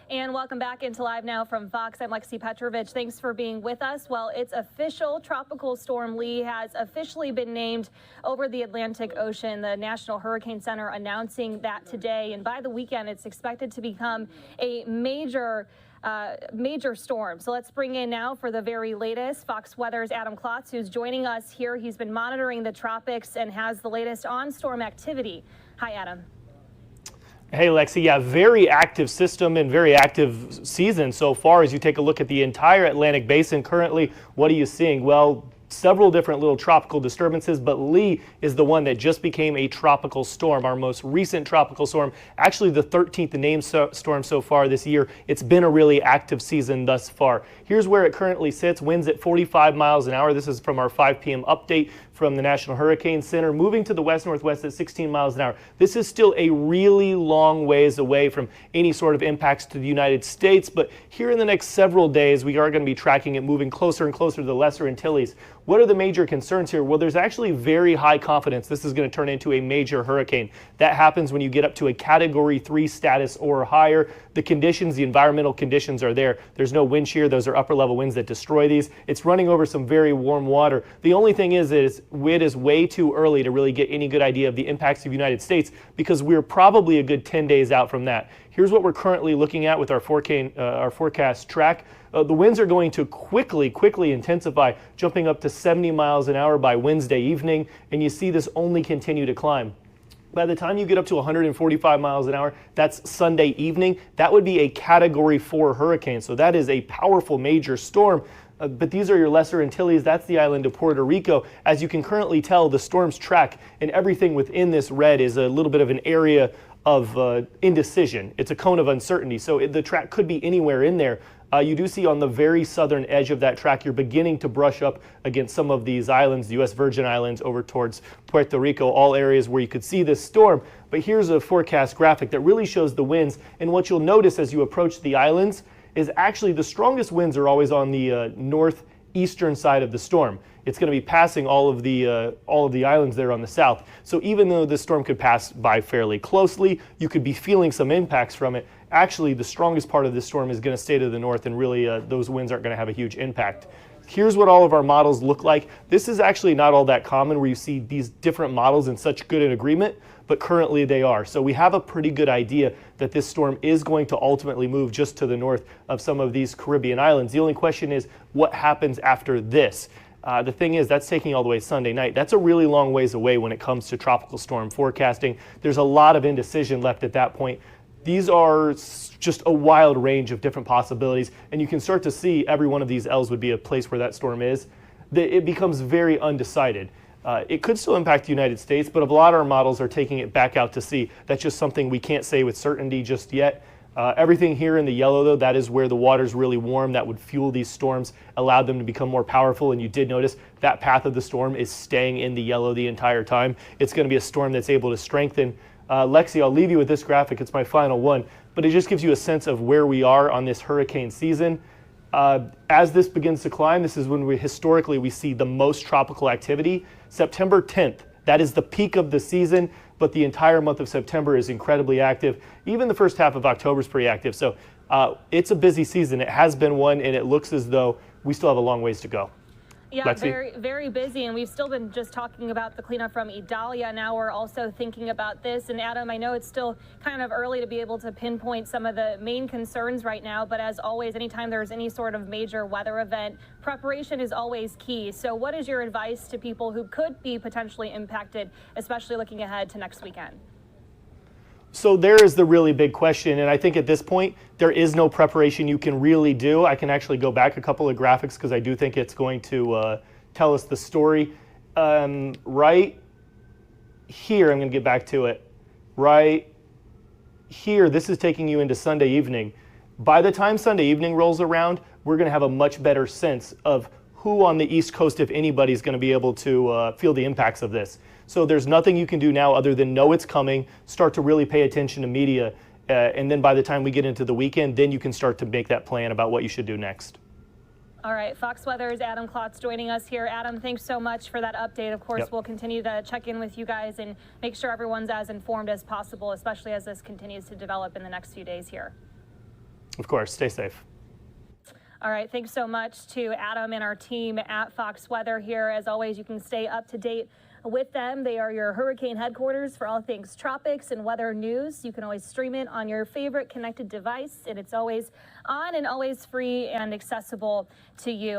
And welcome back into Live Now from Fox. I'm Lexie Petrovic. Thanks for being with us. Well, it's official. Tropical Storm Lee has officially been named over the Atlantic Ocean. The National Hurricane Center announcing that today. And by the weekend, it's expected to become a major storm. So let's bring in now for the very latest Fox Weather's Adam Klotz, who's joining us here. He's been monitoring the tropics and has the latest on storm activity. Hi, Adam. Hey, Lexie. Yeah, very active system and very active season so far. As you take a look at the entire Atlantic basin currently, what are you seeing? Well, several different little tropical disturbances, but Lee is the one that just became a tropical storm, our most recent tropical storm, actually the 13th named storm so far this year. It's been a really active season thus far. Here's where it currently sits, winds at 45 miles an hour. This is from our 5 p.m. update from the National Hurricane Center, moving to the west-northwest at 16 miles an hour. This is still a really long ways away from any sort of impacts to the United States, but here in the next several days, we are going to be tracking it moving closer and closer to the Lesser Antilles. What are the major concerns here? Well, there's actually very high confidence this is going to turn into a major hurricane. That happens when you get up to a Category 3 status or higher. The conditions, the environmental conditions are there. There's no wind shear. Those are upper level winds that destroy these. It's running over some very warm water. The only thing is it is way too early to really get any good idea of the impacts of the United States because we're probably a good 10 days out from that. Here's what we're currently looking at with our forecast track. The winds are going to quickly intensify, jumping up to 70 miles an hour by Wednesday evening, and you see this only continue to climb. By the time you get up to 145 miles an hour, that's Sunday evening, that would be a Category 4 hurricane. So that is a powerful major storm. But these are your Lesser Antilles. That's the island of Puerto Rico. As you can currently tell, the storm's track and everything within this red is a little bit of an area of indecision. It's a cone of uncertainty. So the track could be anywhere in there. You do see on the very southern edge of that track, you're beginning to brush up against some of these islands, the U.S. Virgin Islands over towards Puerto Rico, all areas where you could see this storm. But here's a forecast graphic that really shows the winds. And what you'll notice as you approach the islands is actually the strongest winds are always on the northeastern side of the storm. It's going to be passing all of the islands there on the south. So even though this storm could pass by fairly closely, you could be feeling some impacts from it. Actually, the strongest part of this storm is going to stay to the north, and really those winds aren't going to have a huge impact. Here's what all of our models look like. This is actually not all that common where you see these different models in such good an agreement, but currently they are. So we have a pretty good idea that this storm is going to ultimately move just to the north of some of these Caribbean islands. The only question is what happens after this? The thing is, that's taking all the way Sunday night. That's a really long ways away when it comes to tropical storm forecasting. There's a lot of indecision left at that point. These are just a wild range of different possibilities, and you can start to see every one of these L's would be a place where that storm is. It becomes very undecided. It could still impact the United States, but a lot of our models are taking it back out to sea. That's just something we can't say with certainty just yet. Everything here in the yellow, though, that is where the water's really warm. That would fuel these storms, allow them to become more powerful. And you did notice that path of the storm is staying in the yellow the entire time. It's going to be a storm that's able to strengthen. Lexie, I'll leave you with this graphic. It's my final one, but it just gives you a sense of where we are on this hurricane season. As this begins to climb, this is when historically we see the most tropical activity. September 10th, that is the peak of the season, but the entire month of September is incredibly active. Even the first half of October is pretty active. So it's a busy season. It has been one, and it looks as though we still have a long ways to go. Yeah, Lexie? very busy, and we've still been just talking about the cleanup from Idalia. Now we're also thinking about this. And Adam, I know it's still kind of early to be able to pinpoint some of the main concerns right now, but as always, anytime there's any sort of major weather event, preparation is always key. So what is your advice to people who could be potentially impacted, especially looking ahead to next weekend? So there is the really big question, and I think at this point, there is no preparation you can really do. I can actually go back a couple of graphics because I do think it's going to tell us the story. Right here, I'm going to get back to it. Right here, this is taking you into Sunday evening. By the time Sunday evening rolls around, we're going to have a much better sense of who on the East Coast, if anybody, is going to be able to feel the impacts of this. So there's nothing you can do now other than know it's coming, start to really pay attention to media, and then by the time we get into the weekend, then you can start to make that plan about what you should do next. All right, Fox Weather's Adam Klotz joining us here. Adam, thanks so much for that update. Of course, We'll continue to check in with you guys and make sure everyone's as informed as possible, especially as this continues to develop in the next few days here. Of course, stay safe. All right, thanks so much to Adam and our team at Fox Weather here. As always, you can stay up to date with them. They are your hurricane headquarters for all things tropics and weather news. You can always stream it on your favorite connected device, and it's always on and always free and accessible to you.